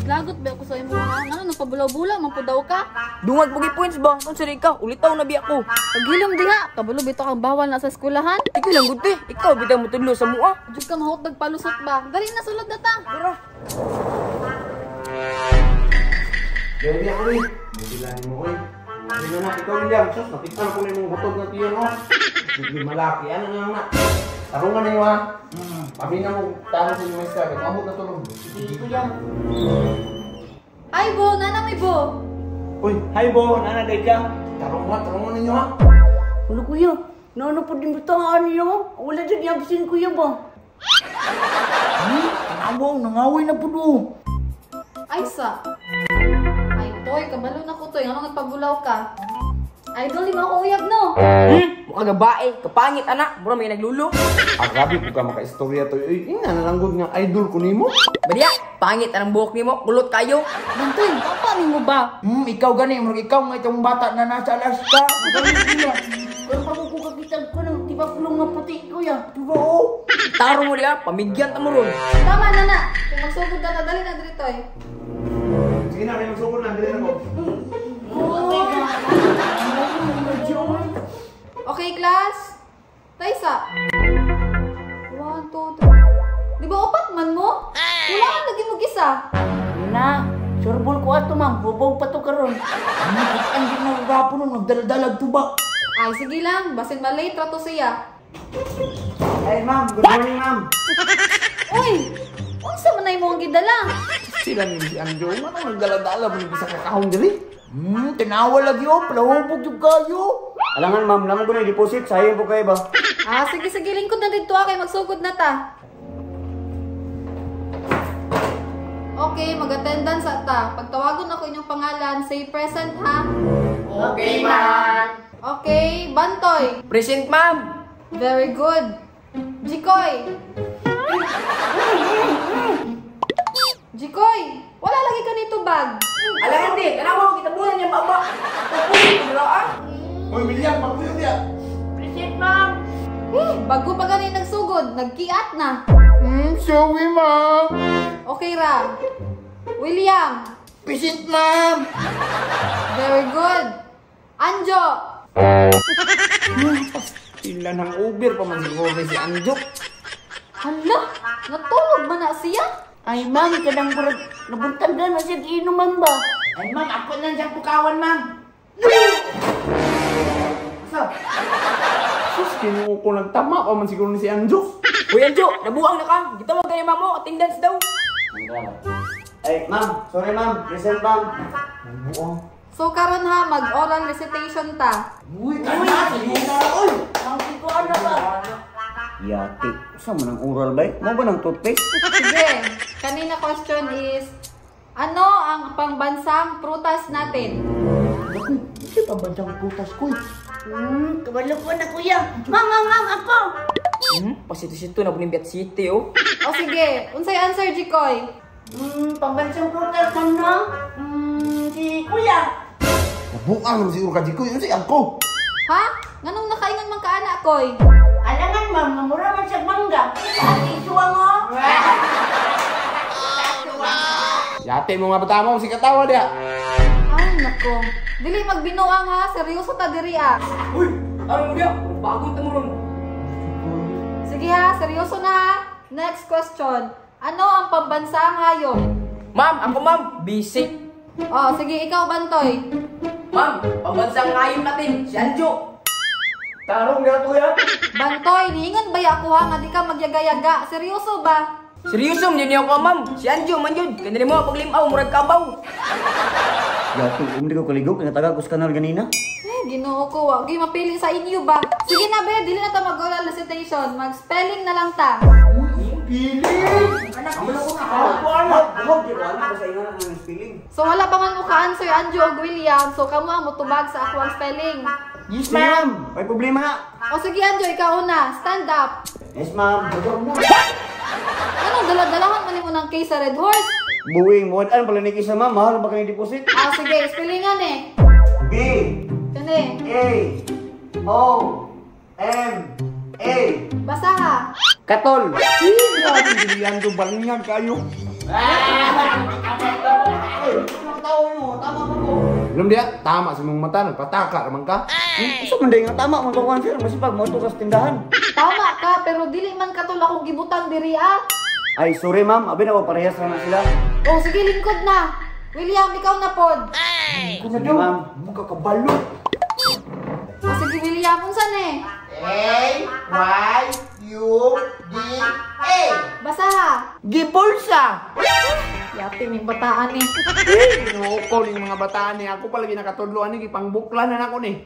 Lagot ba ako sa imo ha? Ano pabulaw-bulaw man pud daw ka? Dungag pugi points ba? Kung sari ka, ulitaw na biya ko. Paghilom diha, kabalo bitaw kang bawal na sa eskwelahan. Ikaw lang gud te. Ikaw bitaw mo tudlo sa mua. Jud ka mahot nagpalusot ba? Dali na sulod na ta. Tara. Jadi ako rin. Masilahin mo ko eh. Hindi na ikaw William. Sus, nakita ko na yung butog na tiyan oh. Hindi malaki. Ano na lang na. Tarungan na yun ha. Kami na mo talo sa inyo mister. Kamot na tulong. Dito yan. Ay bo, nanang may bo. Uy, hi bo. Nanaday ka. Tarungan ninyo ha. Wala kuya, naano po din butangaan niyo? Wala dyan i-absent kuya ba? Tanawaw, nangaway na po do. Ay sa. Ay toy, kabalo na ko toy. Ano nagpabulaw ka? Idol, di mo ako uyab no? Mukha gabae, kapangit anak. Mura may naglulo. Grabe po ka maka-istorya to. Ina na lang good nga idol ko nimo. Badiya, pangit anang buhok nimo. Kulot kayo. Bantoy, papa mo ba? Ikaw gani. Murag ikaw nga itong bata na nasa Alaska. Magaling kuya. Kaya pa ko kakitag ko ng tibak-ulong nga puti kuya. Diba oh? Taro mo diya, pamigyan ta mo ron. Tama na na. Kung magsugod ka na, dali na dito toy. Sige na, may magsugod na. Dili na ko. Okay, class? Taysa. 1, 2, 3. Di ba upat man mo? Wala kang lagi mag-isa. Na, surbol ko ato ma'am. Bubaw pa to karon. Ang di na gapo nun. Nagdaladalag tuba. Ay, sige lang. Basin malate rato siya. Hey ma'am, good morning ma'am. Uy! Unsa man na mo ang gidala? Sila ni si Anjo. Manong nagdaladala mo sa kakahong diri? Tinawa lagi oh. Palahubog yung kayo. Alangan ma'am, naman ko na deposit. Sayang po kayo ba? Ah, sige, sige. Lingkod na dito kay magsugod na ta. Okay, mag-attendance ta. Pagtawagon ako inyong pangalan, say present ha. Okay, ma'am. Okay, Bantoy. Present, ma'am. Very good. Jikoy. Jikoy, wala lagi ka nito bag. Alangan di, kanawa kita bulan niya baba. Tupunin ko nila ah. Hoy, William, pagpuyo niya. Present ma'am. Bago pa gani nagsugod, nagkiat na. Sorry ma'am. Okay ra. William. Present ma'am. Very good. Anjo. Sila ng Uber pa man siguro si Anjo. Hala, natulog ba na siya? Ay ma'am, kadang burag nabuntag na siya inom ma'am ba? Ay, ma'am, ako na dyan pukawan, ma'am. Sus, kinuha ko nagtama pa man siguro ni si Anjo. Uy, Anjo, nabuang na ka. Kita mo ganyan, ma'am mo. Attendance daw. Ay, ma'am. Sorry ma'am. Present ma'am. So karon ha, mag-oral recitation ta. Uy, kanya! Sige na! Uy! Ang ko ano ba? Yati. Saan mo ng oral ba? Mo ba ng toothpaste? Sige, kanina question is, ano ang pangbansang prutas natin? Hindi pa ba siyang putas ko? Kabalo ko na kuya. Ma'am, ako. Pasito-sito na bunimbiat city, oh. O sige, unsay answer, Jikoy? Pambansang prutas man no? Si kuya. Nabuang naman siguro ka, Jikoy. Ano siya ako? Ha? Nganong nakaingon man ka anak, koy? Alangan ma'am, namura man siya mangga. Ati suwang o. Yate mo nga bata mo. Si katawa dia. Ay, nako. Dili magbinuang ha, seryoso ta diri ah. Uy, ano mo diya? Bago mo ron. Sige ha, seryoso na ha. Next question. Ano ang pambansang hayop? Ma'am, ako ma'am. Basic. Oh, sige, ikaw, Bantoy. Ma'am, pambansang ngayon natin, si Anjo. Tarong nga to yan. Bantoy, niingon ba ako ha nga di ka magyaga-yaga? Seryoso ba? Seryoso, yun ako ma'am. Si Anjo, man yun. Kanili mo, paglimaw, murag kabaw. Yato, hindi ko kaligog. Nataga ko sa kanal ganina. Ginoo ko, wag gyud mapili sa inyo ba? Sige na be, dili na ta mag-oral recitation. Mag-spelling na lang ta. So wala pa man mo ka-answer Anjo ug William. So kamo ang motubag sa ako ang spelling. Yes, ma'am. May problema na. O sige Anjo, ikaw una. Stand up. Yes, ma'am. Anong dala-dalahan man nimo ng case sa Red Horse? Buwing, mo ano pala ni kisa ma'am? Mahal ba kayo deposit? Ah, sige, spellingan eh. B, Kani, A, O, M, A. basa ha. Katol. Grabe, bilihan to balingan kayo. Ang tao mo, tama pa po. Belum dia, tama sa mong mata, nagpataka naman ka. Sa manday nga tama, magkakuhan sir. Masipag, mo ito kas tindahan. Tama ka, pero dili man katol akong gibutang diri ah. Ay, sorry ma'am. Abi na, parehas na sila. Oh, sige lingkod na. William, ikaw na pod. Kung na Sige, daw, ma'am. mukha kabalo. Oh, sige William, unsan eh? A-Y-U-D-A. Basa ha. Gipulsa! Yati may bataan eh. Inuukaw ng mga bataan niya. Ako palagi nakatudloan ni, ipangbuklan na ako ni.